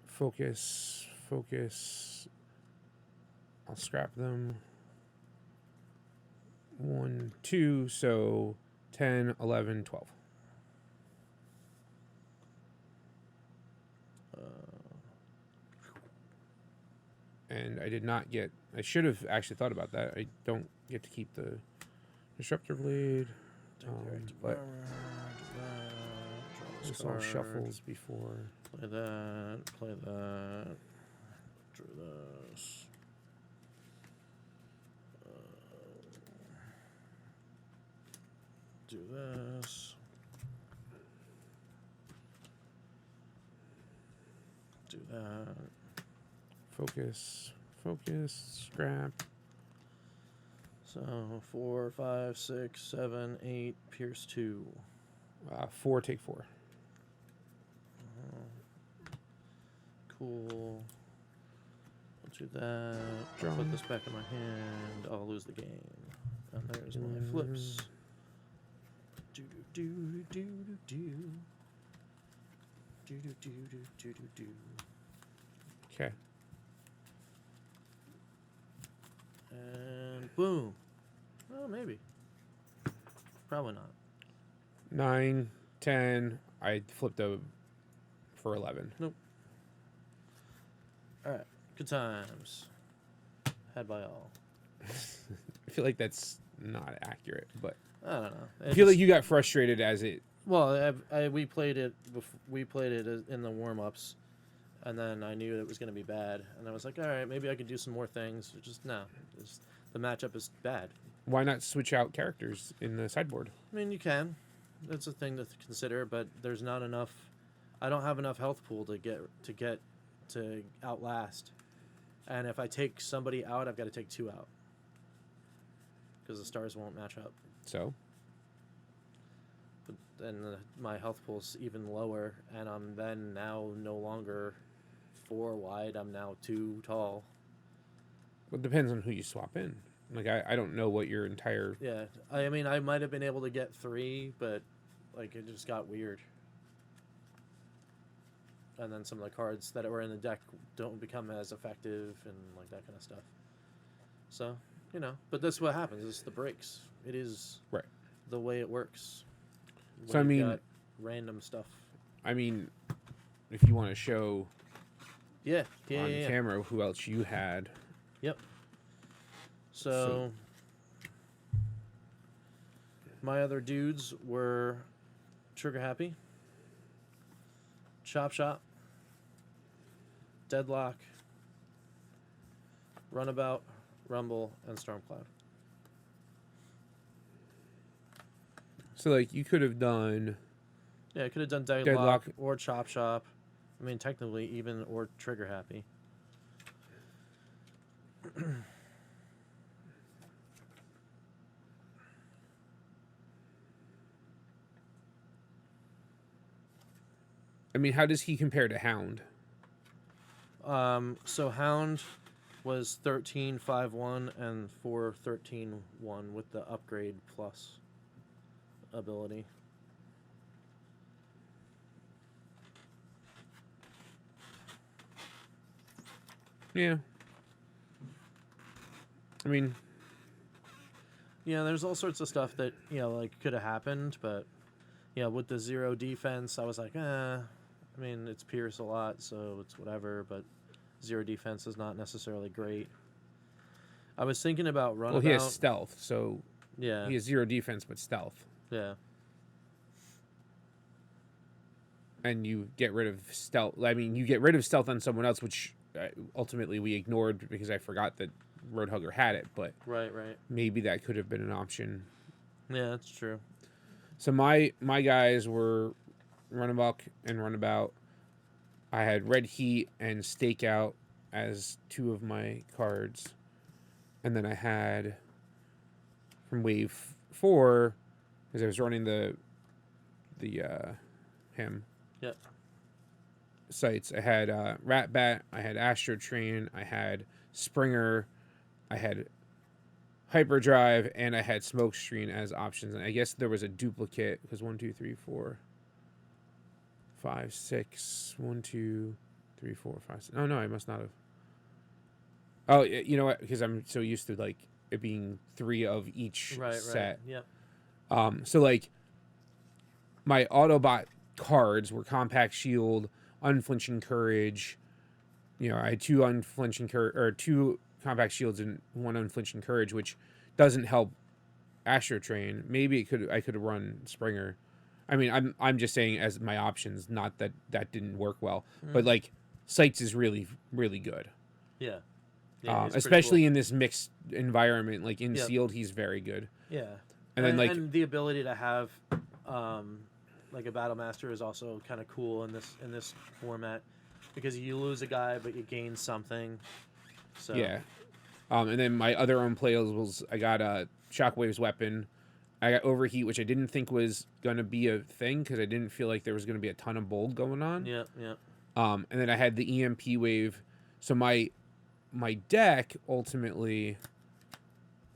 Focus. Focus. I'll scrap them. 1, 2, so 10, 11, 12. And I did not get... I should have actually thought about that. I don't get to keep the Disruptor Blade. But this all shuffles before... Play that. Play that. Drew this. Do this. Do that. Focus. Focus. Scrap. So 4, 5, 6, 7, 8, Pierce 2. 4, take 4. Cool. I'll do that. Draw. I'll put this back in my hand. I'll lose the game. And there's my flips. Do do do do do do. Do do do do do do do. Okay. And boom. Well, maybe. Probably not. 9, 10. I flipped a for 11. Nope. All right. Good times. Had by all. I feel like that's not accurate, but I don't know. I feel like you got frustrated as it. Well, we played it. We played it in the warm-ups, and then I knew it was going to be bad, and I was like, all right, maybe I could do some more things. Just no, the matchup is bad. Why not switch out characters in the sideboard? I mean, you can. That's a thing to consider, but there's not enough. I don't have enough health pool to get to outlast, and if I take somebody out, I've got to take 2 out because the stars won't match up. So But then my health pool's even lower, and I'm then now no longer 4 wide. I'm now 2 tall. well, it depends on who you swap in. Like I don't know what your entire. Yeah, I mean, I might have been able to get 3, but like it just got weird. And then some of the cards that were in the deck don't become as effective and like that kind of stuff. So, you know, but that's what happens. It's the breaks. It is Right. the way it works. So, I When you've mean- got random stuff. I mean, if you want to show Yeah, on yeah. camera who else you had, Yep. So my other dudes were Trigger Happy, Chop Shop, Deadlock, Runabout, Rumble, and Stormcloud. So like you could have done Yeah, I could have done Deadlock. Deadlock or Chop Shop. I mean, technically, even or Trigger Happy. I mean, how does he compare to Hound? So Hound was 13.5.1 and 4.13.1 with the upgrade plus ability. Yeah. I mean, Yeah, there's all sorts of stuff that, like could have happened, but with the 0 defense, I was like, I mean, it's Pierce a lot, so it's whatever, but 0 defense is not necessarily great. I was thinking about Runabout. well, he has stealth, so Yeah. he has 0 defense but stealth. Yeah. And you get rid of stealth. I mean, you get rid of stealth on someone else, which ultimately we ignored because I forgot that Roadhugger had it, but Right. maybe that could have been an option. Yeah, that's true. So my guys were Runabuck and Runabout. I had Red Heat and Stakeout as 2 of my cards. And then I had from wave 4, because I was running the him. Yep. Sites. I had Ratbat, I had Astro Train, I had Springer, I had Hyperdrive, and I had Smokescreen as options. And I guess there was a duplicate because 1, 2, 3, 4, 5, 6. 1, 2, 3, 4, 5, 6. Oh no, I must not have. Oh, you know what? Because I'm so used to like it being 3 of each set. Yep. So like my Autobot cards were Compact Shield, Unflinching Courage. I had 2 Unflinching Courage or 2 Compact Shields and 1 Unflinching Courage, which doesn't help Astro Train. Maybe I could have run Springer. I mean, I'm just saying as my options, not that didn't work well. But like Sights is really really good. Yeah. Especially cool in this mixed environment, like in Yep. sealed, he's very good. Yeah. And then like and the ability to have like a Battle Master is also kind of cool in this format because you lose a guy but you gain something. So yeah. And then my other unplayables, I got a Shockwave's weapon. I got Overheat, which I didn't think was gonna be a thing because I didn't feel like there was gonna be a ton of bold going on. Yeah. And then I had the EMP wave. So my deck ultimately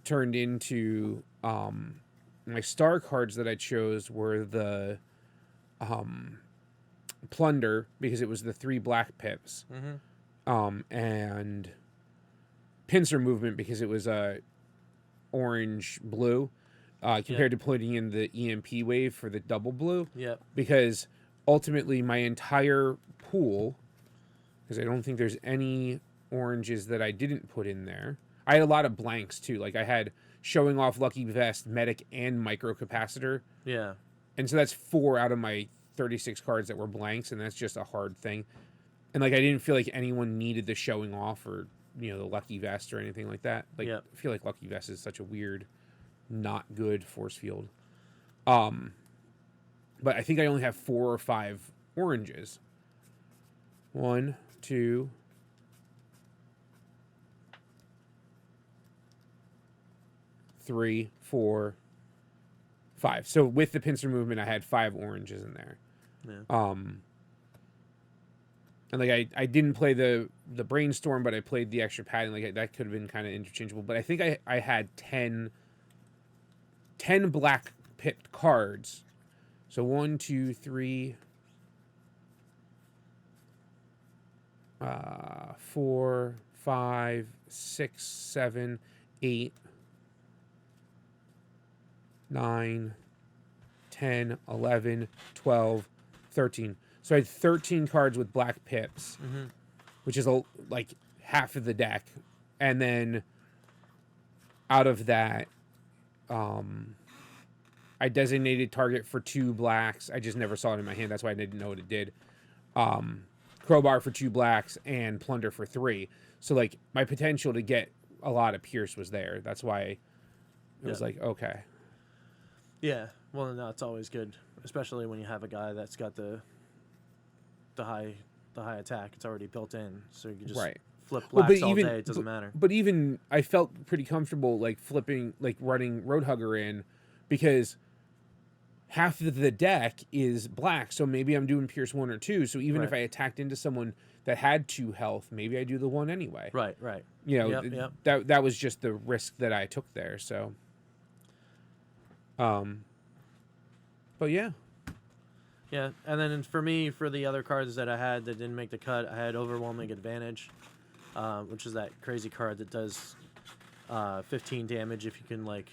turned into my star cards that I chose were the Plunder because it was the 3 black pips, and Pincer Movement because it was orange blue, compared to putting in the EMP wave for the double blue. Yep. Because ultimately my entire pool, because I don't think there's any oranges that I didn't put in there. I had a lot of blanks too. Like I had Showing Off, Lucky Vest, Medic, and Micro Capacitor. Yeah. And so that's 4 out of my 36 cards that were blanks, and that's just a hard thing. And like I didn't feel like anyone needed the Showing Off or the Lucky Vest or anything like that. Like I feel like Lucky Vest is such a weird, not good force field. But I think I only have 4 or 5 oranges. 1, 2, 3, 4, 5. So with the Pincer Movement, I had 5 oranges in there. Yeah. And like I didn't play the Brainstorm, but I played the extra padding. Like that could have been kind of interchangeable. But I think I had 10 black pipped cards. So 1, 2, 3, 4, 5, 6, 7, 8, 9, 10, 11, 12, 13. So I had 13 cards with black pips, which is like half of the deck. And then out of that, I designated target for 2 blacks. I just never saw it in my hand. That's why I didn't know what it did. Crowbar for 2 blacks and Plunder for 3. So like my potential to get a lot of Pierce was there. That's why it was like, okay. Yeah. Well, no, it's always good, especially when you have a guy that's got the high attack. It's already built in, so you can just Right. flip Well, blacks all day. It doesn't matter. But even I felt pretty comfortable like flipping, like running Roadhugger in, because half of the deck is black. So maybe I'm doing Pierce 1 or 2. So even if I attacked into someone that had 2 health, maybe I do the 1 anyway. Right. You know, that was just the risk that I took there. So, but yeah. Yeah, and then for me, for the other cards that I had that didn't make the cut, I had Overwhelming Advantage, which is that crazy card that does 15 damage if you can like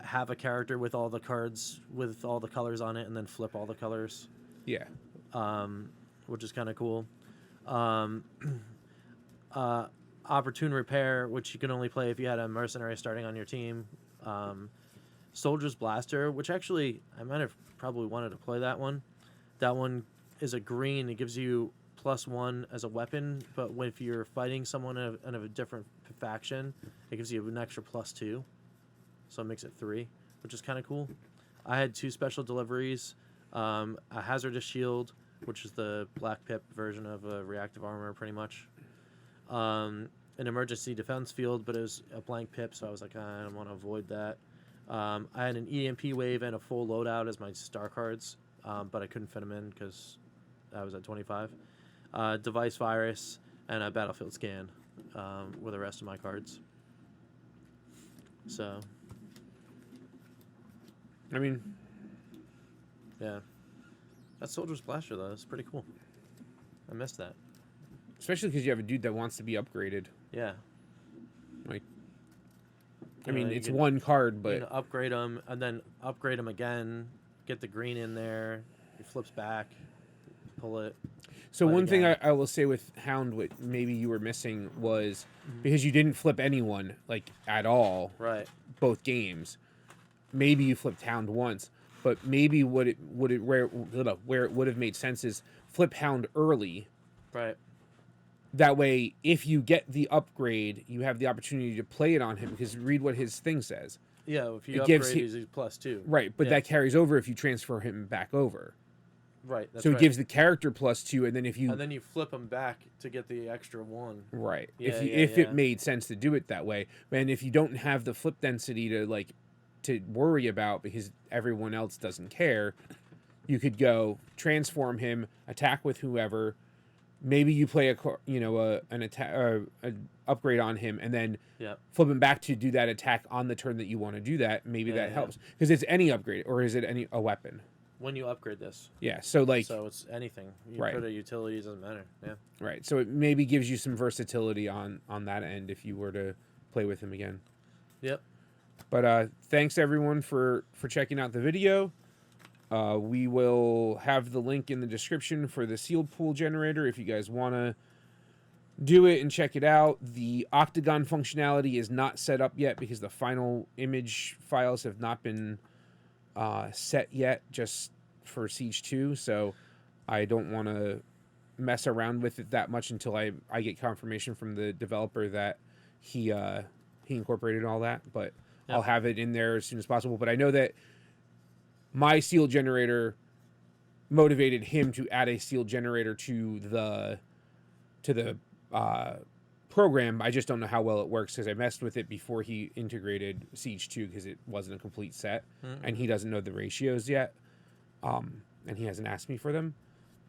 have a character with all the cards with all the colors on it, and then flip all the colors. Yeah. Which is kind of cool. Opportune Repair, which you can only play if you had a mercenary starting on your team. Soldier's Blaster, which actually I might have probably wanted to play that one. That one is a green. It gives you +1 as a weapon, but if you're fighting someone of a different faction, it gives you an extra +2. So it makes it 3, which is kind of cool. I had 2 special deliveries. A Hazardous Shield, which is the Black Pip version of a reactive armor, pretty much. An Emergency Defense Field, but it was a blank Pip, so I was like, I don't want to avoid that. I had an EMP Wave and a full loadout as my star cards, but I couldn't fit them in because I was at 25. Device Virus and a Battlefield Scan were the rest of my cards. So, I mean, yeah. That Soldier's Blaster, though, is pretty cool. I missed that. especially because you have a dude that wants to be upgraded. Yeah. Like, I You mean, know, you it's can- one card, You but know, upgrade them, and then upgrade them again, get the green in there, it flips back, pull it. so play one thing again. I will say with Hound, what maybe you were missing was because you didn't flip anyone like at all, Right. both games. Maybe you flipped Hound once, but maybe where it would have made sense is flip Hound early. Right. That way, if you get the upgrade, you have the opportunity to play it on him, because read what his thing says. Yeah, if you It upgrade, gives he's +2. Right, but Yeah. that carries over if you transfer him back over. Right. That's So it right. gives the character +2, and then if you And then you flip them back to get the extra 1. right, Yeah, if yeah. it made sense to do it that way, and if you don't have the flip density to worry about because everyone else doesn't care, you could go transform him, attack with whoever. Maybe you play an upgrade on him, and then Yep. flip him back to do that attack on the turn that you want to do that. Maybe Yeah, that yeah. helps, because it's any upgrade, or is it a weapon? When you upgrade this. Yeah. So like So it's anything. You Right. put a utility, it doesn't matter. Yeah. right. So it maybe gives you some versatility on that end if you were to play with him again. Yep. But thanks everyone for checking out the video. We will have the link in the description for the sealed pool generator if you guys want to do it and check it out. The octagon functionality is not set up yet because the final image files have not been set yet, just for Siege 2. So I don't want to mess around with it that much until I get confirmation from the developer that he incorporated all that. But Yep. I'll have it in there as soon as possible. But I know that my sealed generator motivated him to add a sealed generator to the program. I just don't know how well it works because I messed with it before he integrated Siege 2 because it wasn't a complete set, and he doesn't know the ratios yet, and he hasn't asked me for them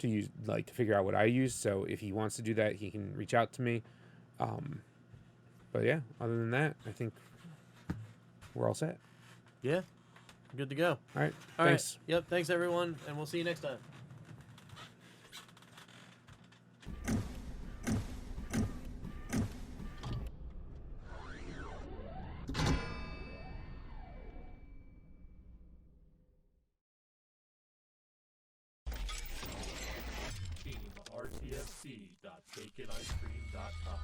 to use, like, to figure out what I use. So if he wants to do that, he can reach out to me. But yeah, other than that, I think we're all set. Yeah. Good to go. All right. All Thanks. right. Yep. Thanks, everyone. And we'll see you next time. Team RTFC.baconicecream.com.